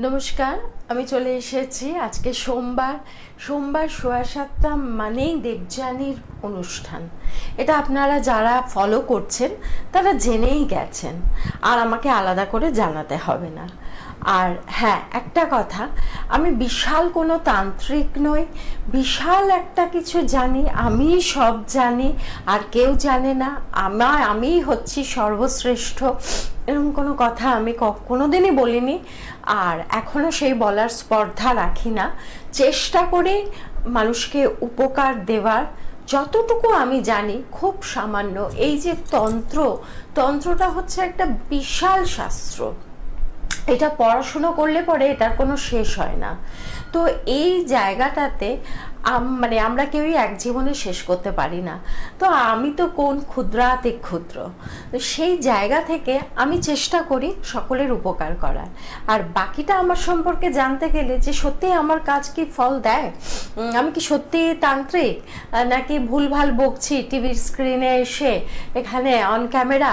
নমস্কার, আমি চলে এসেছি আজকে সোমবার 7:30 মানেই দেবযানীর অনুষ্ঠান। এটা আপনারা যারা ফলো করছেন তারা জেনেই গেছেন, আর আমাকে আলাদা করে জানাতে হবে না। আর হ্যাঁ, একটা কথা, আমি বিশাল কোনো তান্ত্রিক নই, বিশাল একটা কিছু জানি, আমি সব জানি আর কেউ জানে না, আমিই হচ্ছি সর্বশ্রেষ্ঠ, এরকম কোনো কথা আমি কোনোদিনই বলিনি, আর এখনও সেই বলার স্পর্ধা রাখি না। চেষ্টা করি মানুষকে উপকার দেওয়ার, যতটুকু আমি জানি খুব সামান্য। এই যে তন্ত্রটা হচ্ছে একটা বিশাল শাস্ত্র, এটা পড়াশুনো করলে পরে এটার কোনো শেষ হয় না। তো এই জায়গাটাতে আমরা কেউই এক জীবনে শেষ করতে পারি না। তো আমি তো কোন ক্ষুদ্রাতি ক্ষুদ্র, তো সেই জায়গা থেকে আমি চেষ্টা করি সকলের উপকার করার। আর বাকিটা আমার সম্পর্কে জানতে গেলে যে সত্যি আমার কাজ কি ফল দেয়, আমি কি সত্যি তান্ত্রিক নাকি ভুলভাল বকছি টিভির স্ক্রিনে এসে এখানে অন ক্যামেরা,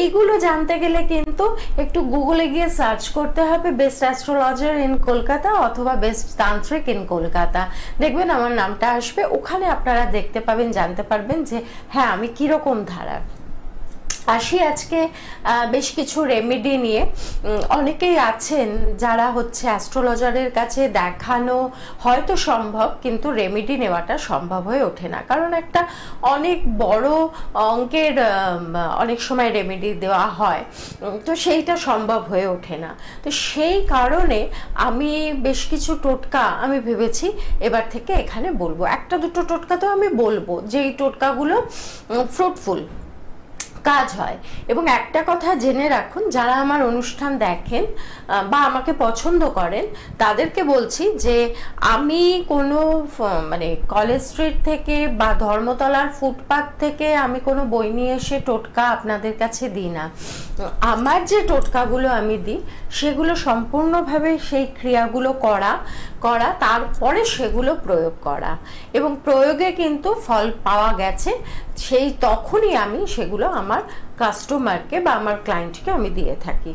এইগুলো জানতে গেলে কিন্তু একটু গুগলে গিয়ে সার্চ করতে হবে বেস্ট অ্যাস্ট্রোলজার ইন কলকাতা অথবা বেস্ট তান্ত্রিক ইন কলকাতা, দেখবেন আমার নামটা আসবে। ওখানে আপনারা দেখতে পাবেন, জানতে পারবেন যে হ্যাঁ আমি কিরকম ধারার। আসি আজকে বেশ কিছু রেমেডি নিয়ে। অনেকেই আছেন যারা হচ্ছে অ্যাস্ট্রোলজারের কাছে দেখানো হয়তো সম্ভব, কিন্তু রেমেডি নেওয়াটা সম্ভব হয়ে ওঠে না, কারণ একটা অনেক বড় অঙ্কের অনেক সময় রেমেডি দেওয়া হয়, তো সেইটা সম্ভব হয়ে ওঠে না। তো সেই কারণে আমি বেশ কিছু টোটকা আমি ভেবেছি এবার থেকে এখানে বলবো। একটা দুটো টোটকা তো আমি বলবো, যেই টোটকাগুলো ফ্রুটফুল কাজ হয়। এবং একটা কথা জেনে রাখুন, যারা আমার অনুষ্ঠান দেখেন বা আমাকে পছন্দ করেন তাদেরকে বলছি যে আমি কোনো কলেজ স্ট্রিট থেকে বা ধর্মতলার ফুটপাথ থেকে আমি কোনো বই নিয়ে এসে টোটকা আপনাদের কাছে দিই না। আমার যে টোটকাগুলো আমি দিই সেগুলো সম্পূর্ণভাবে সেই ক্রিয়াগুলো করা তারপরে সেগুলো প্রয়োগ করা, এবং প্রয়োগে কিন্তু ফল পাওয়া গেছে, সেই তখনই আমি সেগুলো আমার কাস্টমারকে বা আমার ক্লায়েন্টকে আমি দিয়ে থাকি।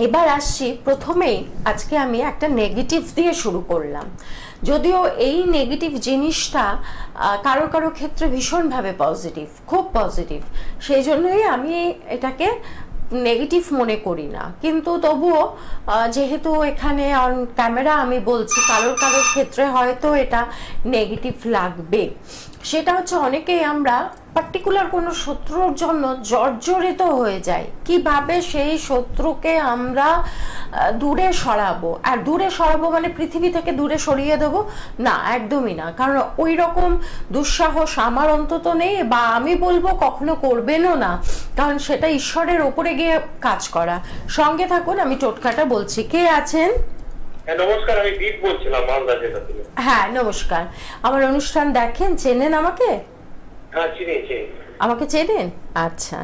এবার আসছি, প্রথমেই আজকে আমি একটা নেগেটিভ দিয়ে শুরু করলাম, যদিও এই নেগেটিভ জিনিসটা কারো কারো ক্ষেত্রে ভীষণভাবে পজিটিভ, খুব পজিটিভ, সেই জন্যই আমি এটাকে নেগেটিভ মনে করি না, কিন্তু তবুও যেহেতু এখানে অন ক্যামেরা আমি বলছি, কারোর ক্ষেত্রে হয়তো এটা নেগেটিভ লাগবে। সেটা হচ্ছে, অনেকেই আমরা পার্টিকুলার কোনো শত্রুর জন্য জর্জরিত হয়ে যাই, কিভাবে সেই শত্রুকে আমরা দূরে সরাবো। আর দূরে সরাবো মানে পৃথিবী থেকে দূরে সরিয়ে দেবো না, একদমই না, কারণ ওই রকম দুঃসাহস আমার অন্তত নেই, বা আমি বলবো কখনো করবেনও না, কারণ সেটা ঈশ্বরের ওপরে গিয়ে কাজ করা। সঙ্গে থাকুন, আমি টোটকাটা বলছি। কে আছেন? নমস্কার, আমি দীপ বলছিলাম মালদা জেলা থেকে। হ্যাঁ নমস্কার, আমার অনুষ্ঠান দেখেন, চেনেন আমাকে? হ্যাঁ চিনি। আমাকে চেনেন? আচ্ছা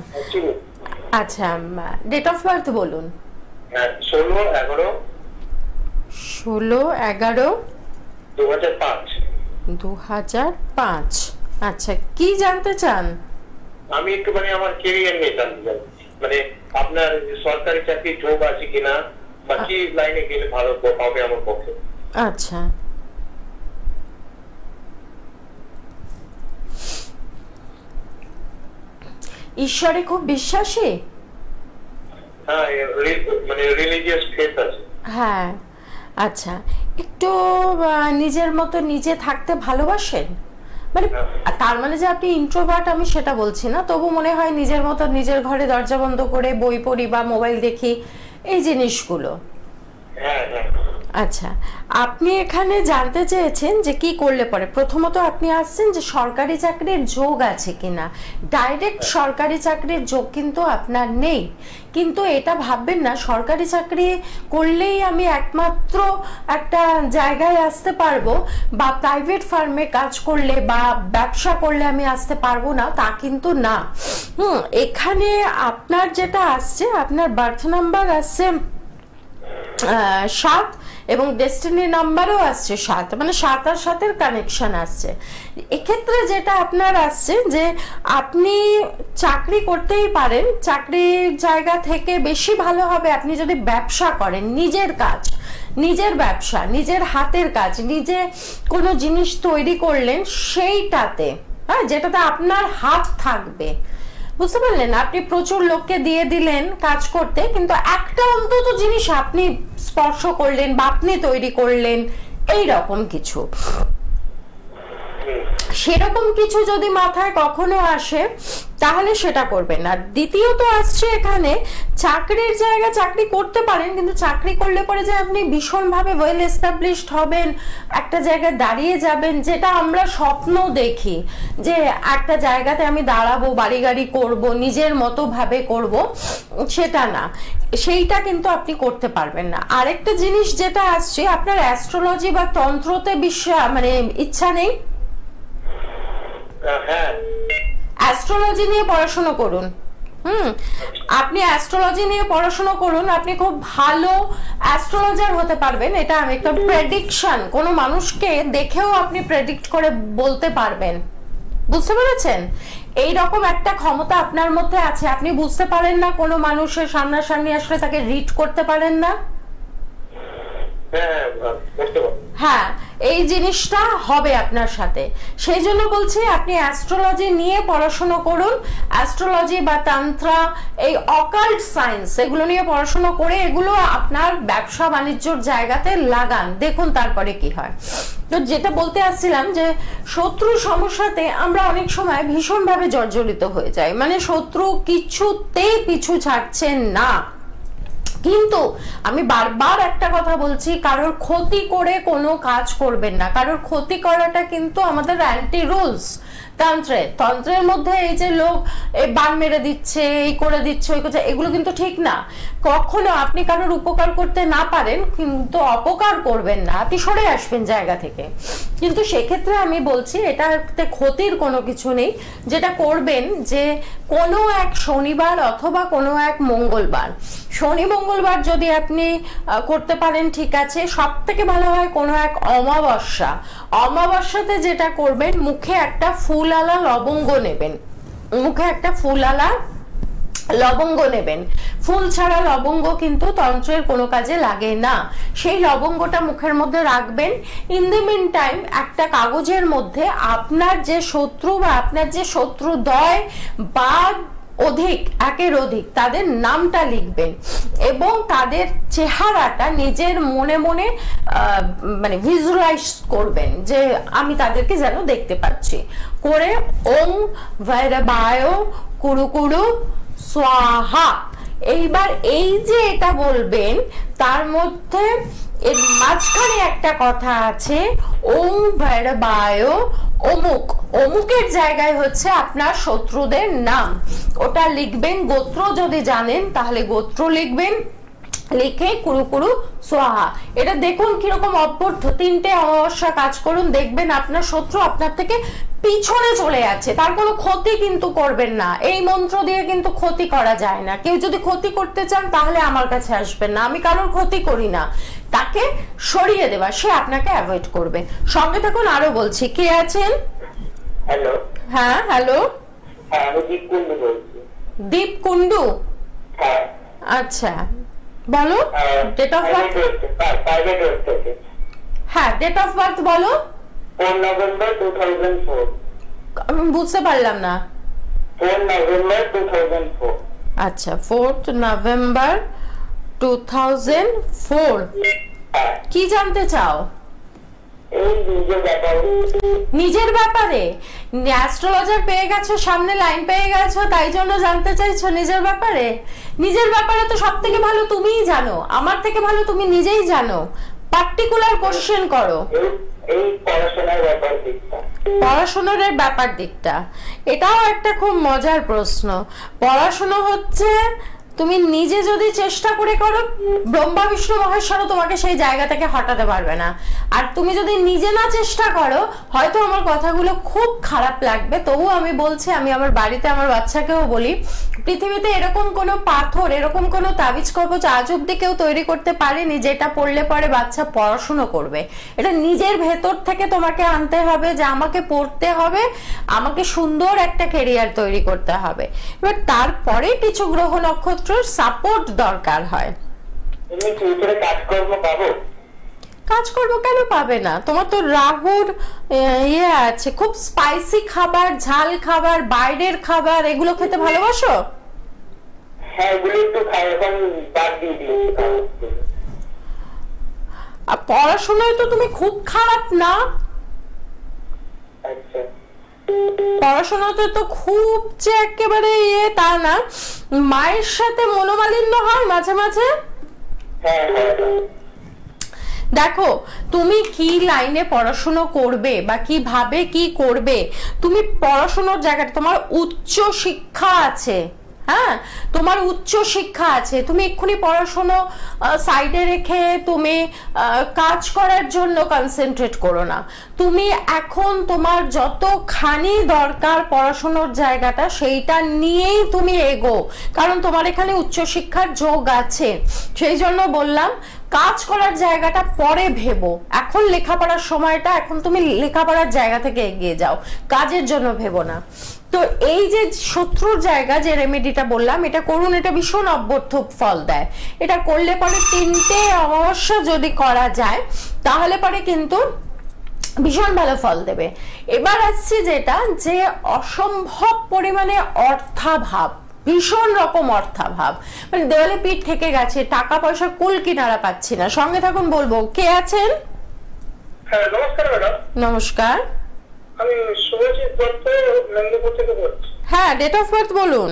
আচ্ছা, ডেট অফ বার্থ বলুন। 16/11/2005। আচ্ছা, কি জানতে চান? আমি একটু আমার ক্যারিয়ার নিয়ে জানতে চাই, আপনার সরকারি চাকরি যোগ আছে কিনা, বা কি লাইনে গেলে ভালো হবে আমার পক্ষে। আচ্ছা, ঈশ্বরে খুব বিশ্বাসী? হ্যাঁ, রিলিজিয়াস ফেথ আছে। হ্যাঁ, আচ্ছা, একটু নিজের মতো নিজে থাকতে ভালোবাসেন? তার মানে যে আপনি ইন্ট্রোভার্ট আমি সেটা বলছি না, তবু মনে হয় নিজের মতো নিজের ঘরে দরজা বন্ধ করে বই পড়ি বা মোবাইল দেখি, এই জিনিসগুলো। আচ্ছা, আপনি এখানে জানতে চেয়েছেন যে কি করলে পরে। প্রথমত আপনি আসছেন যে সরকারি চাকরির যোগ আছে কিনা। ডাইরেক্ট সরকারি চাকরির যোগ কিন্তু আপনার নেই, কিন্তু এটা ভাববেন না সরকারি চাকরি করলেই আমি একমাত্র একটা জায়গায় আসতে পারবো, বা প্রাইভেট ফার্মে কাজ করলে বা ব্যবসা করলে আমি আসতে পারবো না, তা কিন্তু না। এখানে আপনার যেটা আসছে, আপনার বার্থ নাম্বার আসছে 7 এবং ডেস্টিনি নাম্বারও আসছে 7, মানে 7 আর 7-এর কানেকশন আসছে। এক্ষেত্রে যেটা আপনার আসছে যে আপনি চাকরি করতেই পারেন, চাকরির জায়গা থেকে বেশি ভালো হবে আপনি যদি ব্যবসা করেন, নিজের কাজ, নিজের ব্যবসা, নিজের হাতের কাজ, নিজে কোনো জিনিস তৈরি করলেন সেইটাতে, হ্যাঁ, যেটাতে আপনার হাত থাকবে, বুঝতে পারলেন? আপনি প্রচুর লোককে দিয়ে দিলেন কাজ করতে, কিন্তু একটা অন্তত জিনিস আপনি স্পর্শ করলেন বা আপনি তৈরি করলেন, এই রকম কিছু, সেরকম কিছু যদি মাথায় কখনো আসে তাহলে সেটা করবেন না। দ্বিতীয়ত আসছে এখানে চাকরির জায়গা, চাকরি করতে পারেন, কিন্তু চাকরি করলে পরে যে আপনি ভীষণভাবে ওয়েল এস্টাবলিশড হবেন, একটা জায়গায় দাঁড়িয়ে যাবেন, যেটা আমরা স্বপ্ন দেখি যে একটা জায়গাতে আমি দাঁড়াবো, বাড়ি গাড়ি করবো, নিজের মতো ভাবে করব, সেটা না, সেইটা কিন্তু আপনি করতে পারবেন না। আরেকটা জিনিস যেটা আসছে, আপনার অ্যাস্ট্রোলজি বা তন্ত্রতে বিশ্বাস মানে ইচ্ছা নেই? হ্যাঁ, অ্যাস্ট্রোলজি নিয়ে পড়াশোনা করুন। আপনি অ্যাস্ট্রোলজি নিয়ে পড়াশোনা করুন, আপনি খুব ভালো অ্যাস্ট্রোলজার হতে পারবেন। এটা আমি একটা প্রেডিকশন, কোনো মানুষকে দেখেও আপনি প্রেডিক্ট করে বলতে পারবেন, বুঝতে পেরেছেন? এই রকম একটা ক্ষমতা আপনার মধ্যে আছে। আপনি বুঝতে পারেন না কোনো মানুষের সামনাসামনি আসলে তাকে রিড করতে পারেন না? হ্যাঁ, এই জিনিসটা হবে আপনার সাথে। সেই জন্য বলছি আপনি অ্যাস্ট্রোলজি নিয়ে পড়াশোনা করুন। অ্যাস্ট্রোলজি বা তন্ত্র, এই অকাল্ট সায়েন্স, এগুলো নিয়ে পড়াশোনা করে এগুলো আপনার ব্যবসা বাণিজ্যর জায়গাতে লাগান, দেখুন তারপরে কি হয়। তো যেটা বলতে আসছিলাম যে শত্রু সমস্যাতে আমরা অনেক সময় ভীষণভাবে জর্জরিত হয়ে যাই, মানে শত্রু কিছুতেই পিছু ছাড়ছেন না। কিন্তু আমি বারবার একটা কথা বলছি, কারোর ক্ষতি করে কোনো কাজ করবেন না। কারোর ক্ষতি করাটা কিন্তু আমাদের অ্যান্টি রুলস তন্ত্রের মধ্যে। এই যে লোক বান মেরে দিচ্ছে, এই করে দিচ্ছে, ওই করছে, এগুলো কিন্তু ঠিক না। কখনো আপনি কারোর উপকার করতে না পারেন, কিন্তু অপকার করবেন না, আপনি সরে আসবেন জায়গা থেকে। কিন্তু সেক্ষেত্রে আমি বলছি এটাতে ক্ষতির কোনো কিছু নেই। যেটা করবেন যে কোনো এক শনিবার অথবা কোনো এক মঙ্গলবার, শনি মঙ্গলবার যদি আপনি করতে পারেন ঠিক আছে, সব থেকে ভালো হয় কোনো এক অমাবস্যা। অমাবস্যাতে যেটা করবেন, মুখে একটা ফুলালা লবঙ্গ নেবেন, মুখে একটা ফুলালা লবঙ্গ নেবেন। ফুল ছাড়া লবঙ্গ কিন্তু তন্ত্রের কোনো কাজে লাগে না। সেই লবঙ্গটা মুখের মধ্যে রাখবেন। ইন দ্য মিন টাইম একটা কাগজের মধ্যে আপনার যে শত্রু বা আপনার যে শত্রুদ্বয় বা অধিক, একের অধিক, তাদের নামটা লিখবেন এবং তাদের চেহারাটা নিজের মনে মনে মানে ভিজুয়ালাইজ করবেন যে আমি তাদেরকে যেন দেখতে পাচ্ছি। করে ওং ভৈরবায় কুরু কুরু স্বাহা, এইবার এই যে এটা বলবেন, তার মধ্যে এর মাঝখানে একটা কথা আছে, ওং ভৈরবায় অমুক, অমুকের জায়গায় হচ্ছে আপনার শত্রুদের নাম, ওটা লিখবেন। গোত্র যদি জানেন তাহলে গোত্র লিখবেন, লিখে কুরু কুরু সোহা। এটা দেখুন কিরকম অপূর্ব। 3টে অমাবস্যা কাজ করুন, দেখবেন আপনার শত্রু আপনার থেকে পিছনে চলে যাচ্ছে। তার কোনো ক্ষতি কিন্তু করবেন না, এই মন্ত্র দিয়ে কিন্তু ক্ষতি করা যায় না। কেউ যদি ক্ষতি করতে চান তাহলে আমার কাছে আসবেন না, আমি কারোর ক্ষতি করি না। তাকে সরিয়ে দেবা, সে আপনাকে অ্যাভয়েড করবে। সঙ্গে থাকুন, আরো বলছি। কে আছেন? হ্যালো। হ্যাঁ, হ্যালো। আমি দীপ কুন্ডু বলছি। দীপ কুন্ডু? হ্যাঁ। আচ্ছা, বলো ডেট অফ বার্থ। হ্যাঁ, ডেট অফ বার্থ বলো। 4 নভেম্বর 2004। আমি বুঝতে পারলাম না। 4 নভেম্বর 2004। আচ্ছা, 4 নভেম্বর 2004। কি জানতে চাও? নিজের ব্যাপারে অ্যাস্ট্রোলজার পেয়ে গেছো, সামনে লাইন পেয়ে গেছো, তাই জন্য জানতে চাইছো নিজের ব্যাপারে? নিজের ব্যাপারে তো সব থেকে ভালো তুমিই জানো, আমার থেকে ভালো তুমি নিজেই জানো। পার্টিকুলার কোশ্চেন করো। পড়াশোনার ব্যাপার দিকটা, এটাও একটা খুব মজার প্রশ্ন। পড়াশোনা হচ্ছে তুমি নিজে যদি চেষ্টা করে করো, ব্রহ্মা বিষ্ণু মহেশ্বরও তোমাকে সেই জায়গা থেকে হটাতে পারবে না। আর তুমি যদি নিজে না চেষ্টা করো, হয়তো আমার কথাগুলো খুব খারাপ লাগবে, তবু আমি বলছি, আমি আমার বাড়িতে আমার বাচ্চাকেও বলি, পৃথিবীতে এরকম কোনো পাথর, এরকম কোনো তাবিজ কবচ আজ অব্দি কেউ তৈরি করতে পারেনি যেটা পড়লে পরে বাচ্চা পড়াশুনো করবে। এটা নিজের ভেতর থেকে তোমাকে আনতে হবে যে আমাকে পড়তে হবে, আমাকে সুন্দর একটা ক্যারিয়ার তৈরি করতে হবে। এবার তারপরে কিছু গ্রহ নক্ষত্রের সাপোর্ট দরকার হয়। তুমি কি করে কাজকর্ম পাবো? কাজকর্ম কেন পাবে না? তোমার তো রাহুর ইয়ে আছে, খুব স্পাইসি খাবার, ঝাল খাবার, বাইরের খাবার, এগুলো খেতে ভালোবাসো? হ্যাঁ, এগুলো একটু খাই, এখন বাদ দিয়ে দিয়েছি। আর পড়াশোনায় তো তুমি খুব খারাপ না? আচ্ছা, পড়াশোনাতে তো খুব যে একেবারে ইয়ে তা না। মায়ের সাথে মনোমালিন্য হয় মাঝে মাঝে? হ্যাঁ হ্যাঁ। দেখো, তুমি কি লাইনে পড়াশোনা করবে বা কিভাবে কি করবে, তুমি পড়াশোনার জায়গাটা, তোমার উচ্চ শিক্ষা আছে, হ্যাঁ তোমার উচ্চ শিক্ষা আছে, তুমি এক্ষুনি পড়াশোনা সাইডে রেখে তুমি কাজ করার জন্য কনসেন্ট্রেট করো না। তুমি এখন তোমার যতখানি দরকার পড়াশোনার জায়গাটা, সেইটা নিয়েই তুমি এগো, কারণ তোমার এখানে উচ্চশিক্ষার যোগ আছে। সেই জন্য বললাম, কাজ করার জায়গাটা পরে ভেবো, এখন লেখাপড়ার সময়টা, এখন তুমি লেখাপড়ার জায়গা থেকে এগিয়ে যাও, কাজের জন্য ভেবো না। তো এই যে শত্রুর জায়গা, যে রেমেডিটা বললাম, এটা করুন, এটা ভীষণ অব্যর্থ ফল দেয়। এটা করলে পরে 3টে অমাবস্যা যদি করা যায়, তাহলে পরে কিন্তু ভীষণ ভালো ফল দেবে। এবার আসছি যেটা, যে অসম্ভব পরিমাণে অর্থাভাব, ভীষণ রকম অর্থাভাব, মানে দেওয়ালে পিঠ থেকে গেছে, টাকা পয়সা কুল কিনারা পাচ্ছি না। সঙ্গে থাকুন, বলবো কে আছেন। হ্যাঁ, নমস্কার ম্যাডাম। নমস্কার। আমি শুভজিৎ দত্ত, নন্দীপুর থেকে বলছি। হ্যাঁ, ডেট অফ বার্থ বলুন।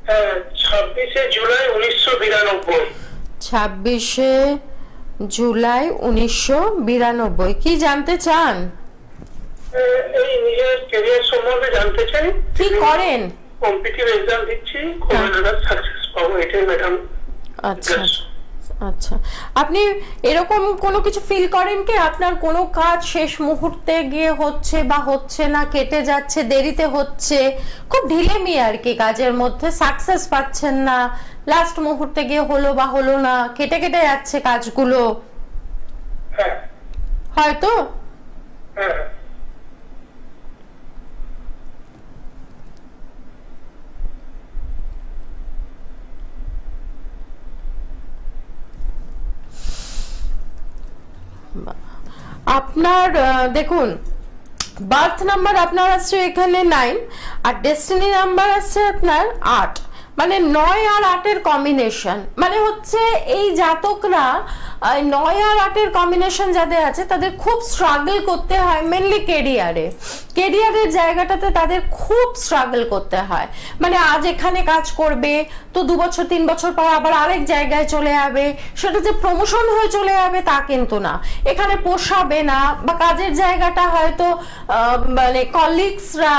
হ্যাঁ, 26শে জুলাই 1992। 26শে জুলাই 1992। কি জানতে চান? এই নিজের ক্যারিয়ার সম্বন্ধে জানতে চাই। কি করেন? কম্পিটিটিভ এক্সাম দিচ্ছি, সাকসেস পাবো, এটাই ম্যাডাম। আচ্ছা আচ্ছা, আপনি এরকম কোনো কিছু ফিল করেন কি আপনার কোনো কাজ শেষ মুহূর্তে গিয়ে হচ্ছে বা হচ্ছে না, কেটে যাচ্ছে, দেরিতে হচ্ছে, খুব ঢিলেমি আর কি, কাজের মধ্যে সাকসেস পাচ্ছেন না, লাস্ট মুহূর্তে গিয়ে হলো বা হলো না, কেটে কেটে যাচ্ছে কাজগুলো? হ্যাঁ। হয়তো হ্যাঁ। আপনার দেখুন, বার্থ নাম্বার আপনার আসছে এখানে 9, আর ডেস্টিনি নাম্বার আসছে আপনার 8, মানে 9 আর 8-এর কম্বিনেশন। মানে হচ্ছে এই জাতকরা 9 আর 8-এর কম্বিনেশন যাদের আছে, তাদের খুব স্ট্রাগল করতে হয়, মেনলি কেরিয়ারের জায়গাটাতে তাদের খুব স্ট্রাগল করতে হয়। মানে আজ এখানে কাজ করবে, তো 2 বছর 3 বছর পর আবার আরেক জায়গায় চলে যাবে, সেটা যে প্রমোশন হয়ে চলে যাবে তা কিন্তু না, এখানে পোষাবে না, বা কাজের জায়গাটা হয়তো মানে কলিগসরা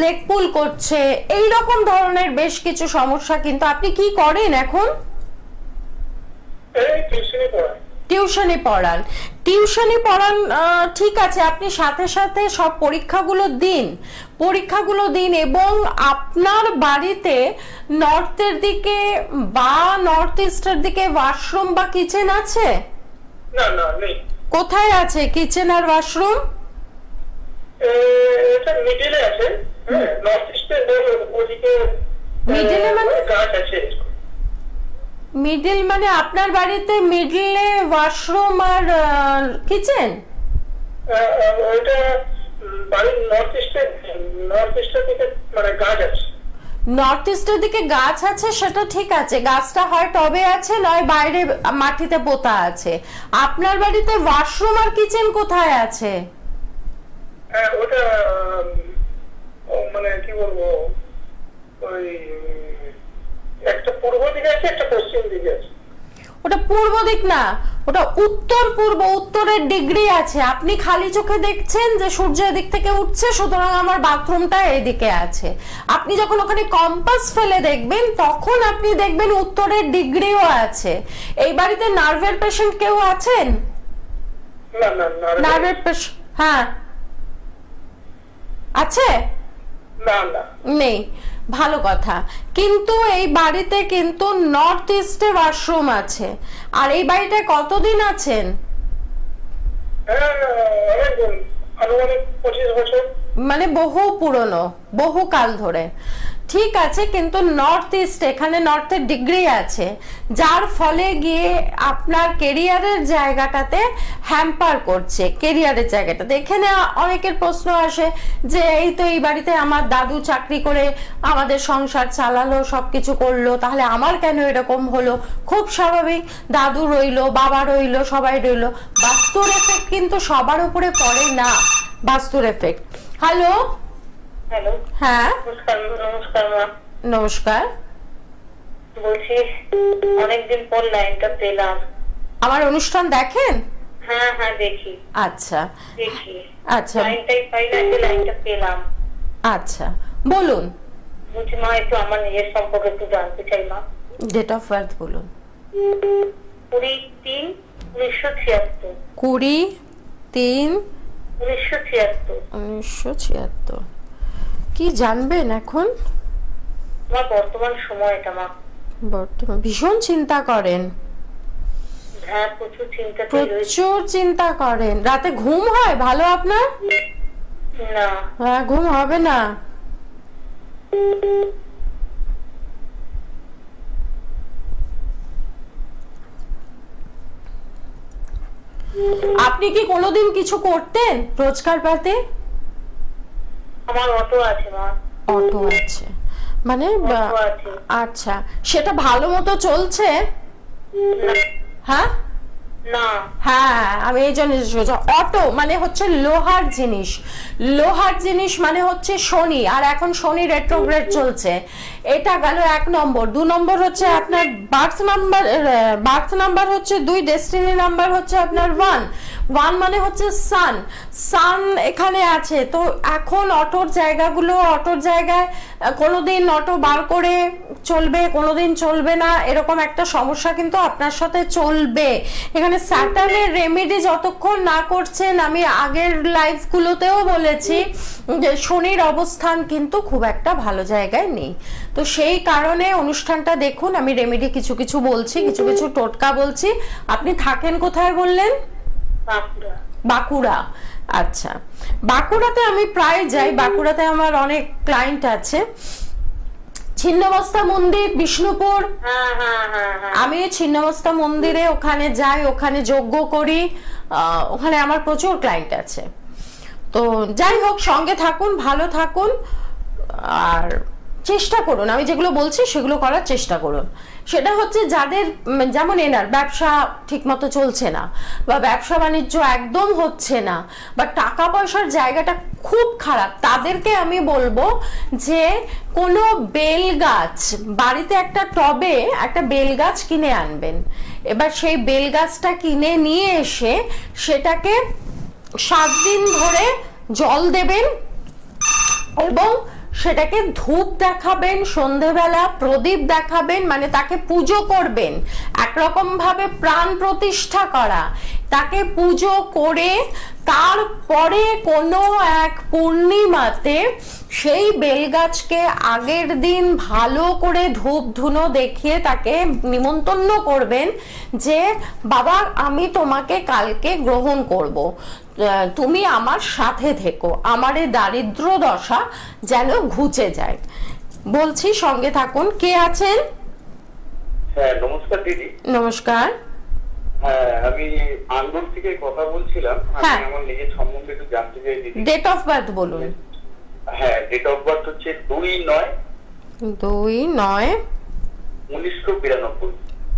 লেগ পুল করছে, এই রকম ধরনের বেশ কিছু সমস্যা। কিন্তু আপনি কি করেন এখন? টিউশনি পড়ান। ঠিক আছে, আপনি সাথে সাথে সব পরীক্ষাগুলো দিন, এবং আপনার বাড়িতে নর্থের দিকে বা নর্থ ইস্টের দিকে ওয়াশরুম বা কিচেন আছে? না না, নেই। কোথায় আছে কিচেন আর ওয়াশরুম? এটা মিডলে আছে, হ্যাঁ, নর্থ ইস্টের ওদিকে। মিডলে মানে? গাছ আছে। মিডল মানে আপনার বাড়িতে মিডলে ওয়াশরুম আর কিচেন? ওইটা বাড়ির নর্থ ইস্টের দিকে, মানে গাছ আছে। নর্থ ইস্টের দিকে গাছ আছে, সেটা ঠিক আছে, গাছটা হয় টবে আছে, নয় বাইরে মাটিতে পোতা আছে। আপনার বাড়িতে ওয়াশরুম আর কিচেন কোথায় আছে? ওটা মানে কি বলবো, ওই একটা পূর্ব দিকে আছে, একটা পশ্চিম দিকে আছে। ওটা পূর্ব দিক না, ওটা উত্তর পূর্ব, উত্তরের ডিগ্রি আছে। আপনি খালি চোখে দেখছেন যে সূর্য এদিক থেকে উঠছে, সুতরাং আমার বাথরুমটা এদিকে আছে। আপনি যখন ওখানে কম্পাস ফেলে দেখবেন তখন আপনি দেখবেন উত্তরের ডিগ্রিও আছে। এই বাড়িতে নার্ভের পেশেন্ট কেউ আছেন? নার্ভের পেশেন্ট, হ্যাঁ আছে? নেই, ভালো কথা। কিন্তু এই বাড়িতে কিন্তু নর্থ ইস্টে ওয়াশরুম আছে। আর এই বাড়িটায় কতদিন আছেন? মানে বহু পুরনো, বহু কাল ধরে। ঠিক আছে, কিন্তু নর্থ ইস্ট, এখানে নর্থের ডিগ্রি আছে, যার ফলে গিয়ে আপনার কেরিয়ারের জায়গাটাতে হ্যাম্পার করছে। কেরিয়ারের জায়গাটাতে এখানে অনেকের প্রশ্ন আসে যে এই তো এই বাড়িতে আমার দাদু চাকরি করে আমাদের সংসার চালালো, সবকিছু করলো, তাহলে আমার কেন এরকম হলো? খুব স্বাভাবিক, দাদু রইলো, বাবা রইলো, সবাই রইলো। বাস্তুর এফেক্ট কিন্তু সবার উপরে পড়ে না, বাস্তুর এফেক্ট। হ্যালো হ্যালো, হ্যাঁ নমস্কার মা। নমস্কার, বলছি অনেকদিন পর লাইনটা পেলাম। আমার অনুষ্ঠান দেখেন? হ্যাঁ হ্যাঁ দেখি। আচ্ছা দেখি, আচ্ছা লাইনটাই পাই না, লাইনটা পেলাম। আচ্ছা বলুন। বলছি মা, একটু আমার নিজের সম্পর্কে একটু জানতে চাই মা। ডেট অফ বার্থ বলুন। 20-3-1976। 20-3-1976। কি জানবেন এখন? মা বর্তমান সময়টা মা। বর্তমান ভীষণ চিন্তা করেন? হ্যাঁ, প্রচুর চিন্তা। প্রচুর চিন্তা করেন। রাতে ঘুম হয় ভালো আপনার? না। হ্যাঁ, ঘুম হবে না। আপনি কি কোনোদিন কিছু করতেন রোজগার পাতে? আমার অটো আছে মা। অটো আছে মানে? আচ্ছা, সেটা ভালো মতো চলছে? হ্যাঁ না। হ্যাঁ, আমি এই জন্য অটো মানে হচ্ছে লোহার জিনিস। লোহার জিনিস মানে হচ্ছে শনি, আর এখন শনি রেট্রোগ্রেড চলছে। এটা গেল 1 নম্বর। 2 নম্বর হচ্ছে আপনার বার্থ নাম্বার হচ্ছে 2, ডেস্টিনি নাম্বার হচ্ছে আপনার 1 মানে হচ্ছে সান এখানে আছে। তো এখন অটোর জায়গায় কোনোদিন অটো বার করে চলবে, কোনোদিন চলবে না, এরকম একটা সমস্যা কিন্তু আপনার সাথে চলবে। এখানে স্যাটার্নের রেমেডি যতক্ষণ না করছেন, আমি আগের লাইভগুলোতেও বলেছি যে শনির অবস্থান কিন্তু খুব একটা ভালো জায়গায় নেই। তো সেই কারণে অনুষ্ঠানটা দেখুন, আমি রেমেডি কিছু কিছু বলছি, কিছু কিছু টোটকা বলছি। আপনি থাকেন কোথায় বললেন? বাঁকুড়া। আচ্ছা, বাঁকুড়াতে আমি প্রায় যাই, বাঁকুড়াতে আমার অনেক ক্লায়েন্ট আছে। ছিন্নমস্তা মন্দির, বিষ্ণুপুর। আমি ছিন্নমস্তা মন্দিরে ওখানে যাই, ওখানে যজ্ঞ করি, ওখানে আমার প্রচুর ক্লায়েন্ট আছে। তো যাই হোক, সঙ্গে থাকুন, ভালো থাকুন, আর চেষ্টা করুন, আমি যেগুলো বলছি সেগুলো করার চেষ্টা করুন। সেটা হচ্ছে যাদের যেমন এনার ব্যবসা ঠিকমতো চলছে না, বা ব্যবসা বাণিজ্য একদম হচ্ছে না, বা টাকা পয়সার জায়গাটা খুব খারাপ, তাদেরকে আমি বলবো যে কোনো বেল গাছ বাড়িতে, একটা টবে একটা বেল গাছ কিনে আনবেন। এবার সেই বেল গাছটা কিনে নিয়ে এসে সেটাকে 7 দিন ধরে জল দেবেন এবং সেটাকে ধূপ দেখাবেন, সন্ধেবেলা প্রদীপ দেখাবেন, মানে তাকে পুজো করবেন, একরকম ভাবে প্রাণ প্রতিষ্ঠা করা। তাকে পুজো করে তারপরে কোনো এক পূর্ণিমাতে সেই বেলগাছকে আগের দিন ভালো করে ধূপ ধুনো দেখিয়ে তাকে নিমন্ত্রণ করবেন যে বাবা, আমি তোমাকে কালকে গ্রহণ করব, তুমি আমার সাথে থেকো, আমার এই দারিদ্র দশা যেন ঘুচে যায়। বলছি, সঙ্গে থাকুন। কে আছেন? হ্যাঁ, নমস্কার দিদি। নমস্কার। হ্যাঁ, আমি আন্দোলন থেকে কথা বলছিলাম। আমি আমার নিজের সম্বন্ধে একটু জানতে চাই দিদি। ডেট অফ বার্থ বলুন। হ্যাঁ, ডেট অফ বার্থ হচ্ছে 2/9/1992।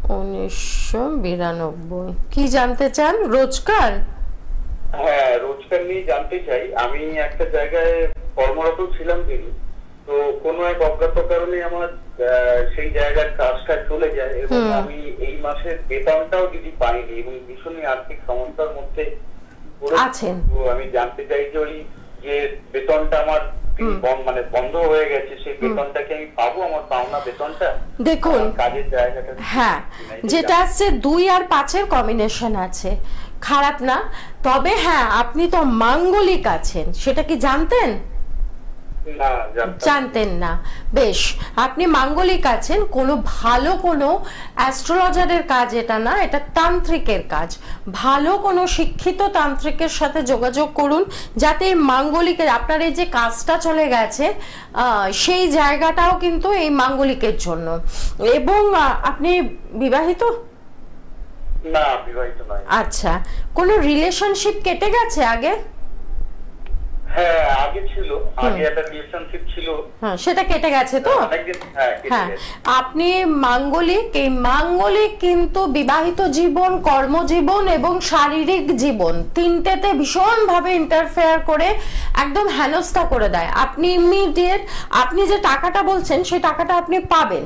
1992। কি জানতে চান? রোজগার? হ্যাঁ, রোজগার নিয়ে জানতে চাই। আমি একটা জায়গায় কর্মরত ছিলাম দিদি, তো তো কোনো এক অজ্ঞাত কারণে আমার সেই জায়গার কাজটা চলে যায় এবং আমি এই মাসের বেতনটাও যদি পাইনি এবং ভীষণই আর্থিক সমস্যার মধ্যে আছেন। তো আমি জানতে চাই যে ওই যে বেতনটা আমার মানে বন্ধ হয়ে গেছে, সেই বেতনটাকে আমি পাবো, আমার পাওনা বেতনটা? দেখুন, কাজের জায়গাটা হ্যাঁ, যেটা আছে 2 আর 5-এর কম্বিনেশন আছে, খারাপ না। তবে হ্যাঁ, আপনি তো মাঙ্গলিক আছেন, সেটা কি জানতেন? না, জানতেন না। বেশ, আপনি মাঙ্গলিক আছেন, কোনো ভালো কোনো অ্যাস্ট্রোলজারের কাজ এটা না, এটা তান্ত্রিকের কাজ। ভালো কোনো শিক্ষিত তান্ত্রিকের সাথে যোগাযোগ করুন, যাতে মাঙ্গলিকের আপনার এই যে কাজটা চলে গেছে সেই জায়গাটাও কিন্তু এই মাঙ্গলিকের জন্য। এবং আপনি বিবাহিত? না, বিবাহিত নয়। আচ্ছা, কোনো রিলেশনশিপ কেটে গেছে আগে? হ্যাঁ, আগে ছিল, আগে একটা রিলেশনশিপ ছিল। হ্যাঁ, সেটা কেটে গেছে তো? হ্যাঁ, আপনি মাঙ্গলিক। এই মাঙ্গলিক কিন্তু বিবাহিত জীবন, কর্মজীবন এবং শারীরিক জীবন তিনটেতে ভীষণভাবে ইন্টারফেয়ার করে একদম হেনস্থা করে দেয়। আপনি ইমিডিয়েট, আপনি যে টাকাটা বলছেন সেই টাকাটা আপনি পাবেন,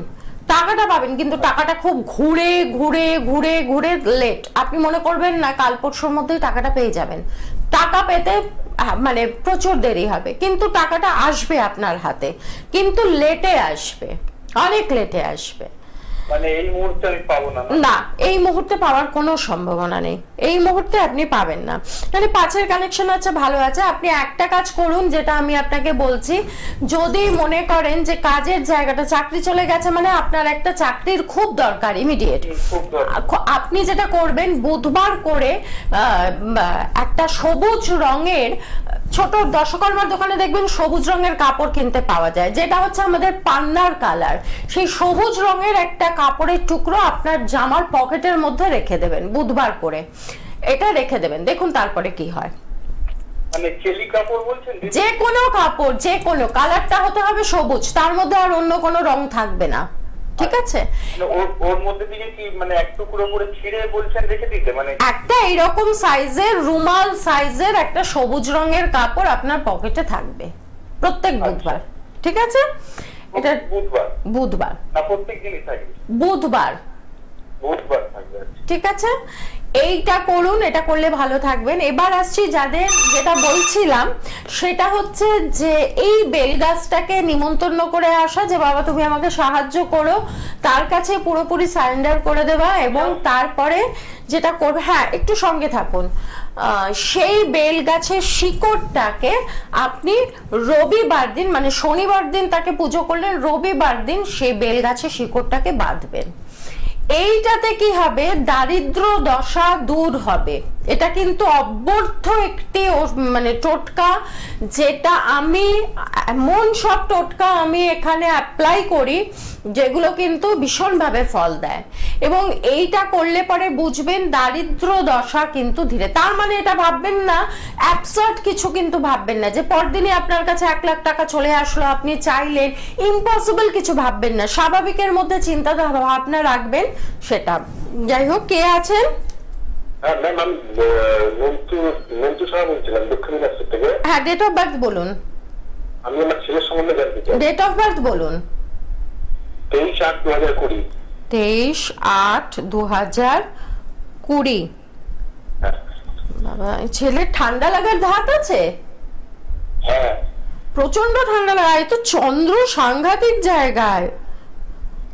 কিন্তু টাকাটা খুব ঘুরে ঘুরে ঘুরে ঘুরে লেট। আপনি মনে করবেন না কাল পরশুর মধ্যেই টাকাটা পেয়ে যাবেন, টাকা পেতে মানে প্রচুর দেরি হবে, কিন্তু টাকাটা আসবে আপনার হাতে, কিন্তু লেটে আসবে, অনেক লেটে আসবে। মানে এই মুহূর্তে আমি পাবো না? না, এই মুহূর্তে পাওয়ার কোনো সম্ভাবনা নেই, এই মুহূর্তে আপনি পাবেন না। মানে 5-এর কানেকশন আছে, ভালো আছে। আপনি একটা কাজ করুন, যেটা আমি আপনাকে বলছি, যদি মনে করেন যে কাজের জায়গাটা, চাকরি চলে গেছে মানে আপনার একটা চাকরির খুব দরকার ইমিডিয়েট, আপনি যেটা করবেন, বুধবার করে একটা সবুজ রঙের ছোট দশকর্মার দোকানে দেখবেন সবুজ রঙের কাপড় কিনতে পাওয়া যায়, যেটা হচ্ছে আমাদের পান্নার কালার। সেই সবুজ রঙের একটা কাপড়ের টুকরো আপনার জামার পকেটের মধ্যে রেখে দেবেন, বুধবার করে এটা রেখে দেবেন, দেখুন তারপরে কি হয়। মানে চেলি কাপড় বলছেন? যে কোনো কাপড়, যে কোনো কালারটা হতে হবে সবুজ, তার মধ্যে আর অন্য কোনো রং থাকবে না, ঠিক আছে? ওর মধ্যে থেকে কি মানে এক টুকরো করে ছিঁড়ে বলছেন রেখে দিতে? মানে একটা এরকম সাইজের, রুমাল সাইজের একটা সবুজ রঙের কাপড় আপনার পকেটে থাকবে প্রত্যেক বুধবার, ঠিক আছে? এটা বুধবার না, প্রত্যেক দিনই থাকে? বুধবার থাকবে, ঠিক আছে? এইটা করুন, এটা করলে ভালো থাকবেন। এবার আসছি যাদের, যেটা বলছিলাম সেটা হচ্ছে যে এই বেল গাছটাকে নিমন্ত্রণ করে আসা, যে বাবা তুমি আমাকে সাহায্য করো, তার কাছে পুরোপুরি সারেন্ডার করে দেওয়া, এবং তারপরে যেটা করবে, হ্যাঁ একটু সঙ্গে থাকুন, সেই বেল গাছের শিকড়টাকে আপনি রবিবার দিন, মানে শনিবার দিন তাকে পুজো করলেন, রবিবার দিন সেই বেল গাছের শিকড়টাকে বাঁধবেন। এইটাতে কি হবে, দারিদ্র দশা দূর হবে। এটা কিন্তু অব্যর্থ একটি মানে টোটকা, যেটা আমি এমন সব টোটকা আমি এখানে অ্যাপ্লাই করি যেগুলো কিন্তু ভীষণভাবে ফল দেয়। এবং এইটা করলে পরে বুঝবেন দারিদ্র দশা কিন্তু ধীরে, তার মানে এটা ভাববেন না অ্যাবসার্ড কিছু, কিন্তু ভাববেন না যে পরদিনই আপনার কাছে 1 লাখ টাকা চলে আসলো, আপনি চাইলেন, ইম্পসিবল কিছু ভাববেন না, স্বাভাবিকের মধ্যে চিন্তা ভাবনা রাখবেন সেটা। যাই হোক, কে আছেন? হ্যাঁ, ডেট অফ বার্থ বলুন। আমি আমার ছেলের সম্বন্ধে জানতে চাই। ডেট অফ বার্থ বলুন। 23/8/2020। 23/8/2020। বাবা, ছেলের ঠান্ডা লাগার ধাত আছে? হ্যাঁ, প্রচন্ড ঠান্ডা লাগা, এই তো চন্দ্র সাংঘাতিক জায়গায়।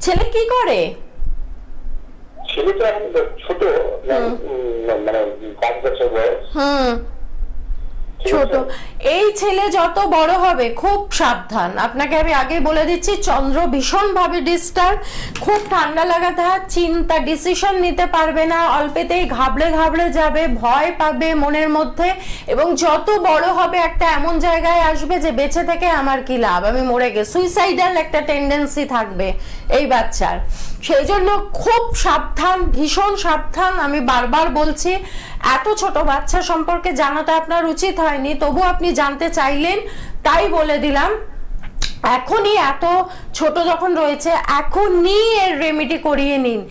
ছেলে কি করে? ছেলেটা এখন ছোট, মানে 5 বছর বয়স। ছোট। এই ছেলে যত বড় হবে খুব সাবধান, আপনাকে আমি আগে বলে দিচ্ছি, চন্দ্র ভীষণ ভাবে ডিস্টার্ব, খুব ঠান্ডা লাগাতে হয়, চিন্তা, ডিসিশন নিতে পারবে না, অল্পেতেই ঘাবড়ে ঘাবড়ে যাবে, ভয় পাবে মনের মধ্যে, এবং যত বড় হবে একটা এমন জায়গায় আসবে যে বেঁচে থেকে আমার কি লাভ, আমি মরে গে, সুইসাইডাল একটা টেন্ডেন্সি থাকবে এই বাচ্চার। সেই জন্য খুব সাবধান, ভীষণ সাবধান, আমি বারবার বলছি। এত ছোট বাচ্চা সম্পর্কে জানাটা আপনার উচিত হয়নি, তবু আপনি জানতে চাইলেন তাই বলে দিলাম। এখনই এত ছোট যখন রয়েছে, এখনই এর রেমেডি করিয়ে নিন,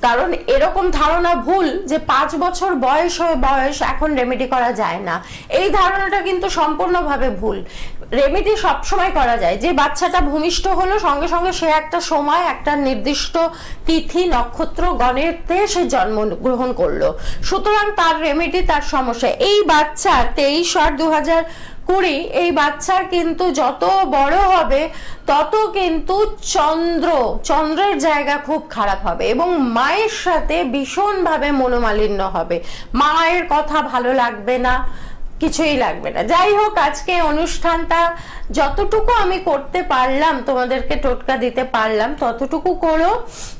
কারণ এরকম ধারণা ভুল যে 5 বছর বয়স এখন রেমেডি করা যায় না, এই ধারণাটা কিন্তু সম্পূর্ণভাবে ভুল। রেমেডি সবসময় করা যায়। যে বাচ্চাটা ভূমিষ্ঠ হলো সঙ্গে সঙ্গে সে একটা সময় একটা নির্দিষ্ট তিথি নক্ষত্র গণেতে সে জন্মগ্রহণ করলো, সুতরাং তার রেমেডি তার সমস্যা। এই বাচ্চা 23/8/2020 এই বাচ্চার কিন্তু যত বড় হবে তত কিন্তু চন্দ্রের জায়গা খুব খারাপ হবে এবং মায়ের সাথে ভীষণভাবে মনোমালিন্য হবে, মায়ের কথা ভালো লাগবে না, কিছুই লাগবে না। যাই হোক, আজকে অনুষ্ঠানটা যতটুকু আমি করতে পারলাম, তোমাদেরকে টোটকা দিতে পারলাম ততটুকু করো,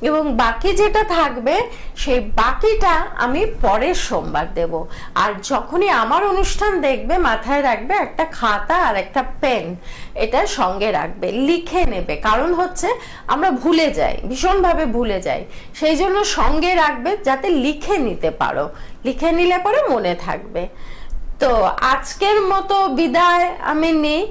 এবং বাকি যেটা থাকবে সেই বাকিটা আমি পরের সোমবার দেব। আর যখনই আমার অনুষ্ঠান দেখবে মাথায় রাখবে একটা খাতা আর একটা পেন, এটা সঙ্গে রাখবে, লিখে নেবে। কারণ হচ্ছে আমরা ভুলে যাই, ভীষণভাবে ভুলে যাই, সেই জন্য সঙ্গে রাখবে যাতে লিখে নিতে পারো, লিখে নিলে পরে মনে থাকবে। তো আজকের মতো বিদায় আমি নেই,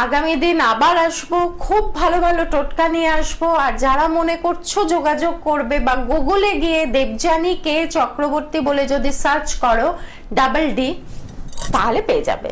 আগামী দিন আবার আসবো, খুব ভালো ভালো টোটকা নিয়ে আসবো। আর যারা মনে করছো যোগাযোগ করবে বা গুগলে গিয়ে দেবযানী কে চক্রবর্তী বলে যদি সার্চ করো DD, তাহলে পেয়ে যাবে।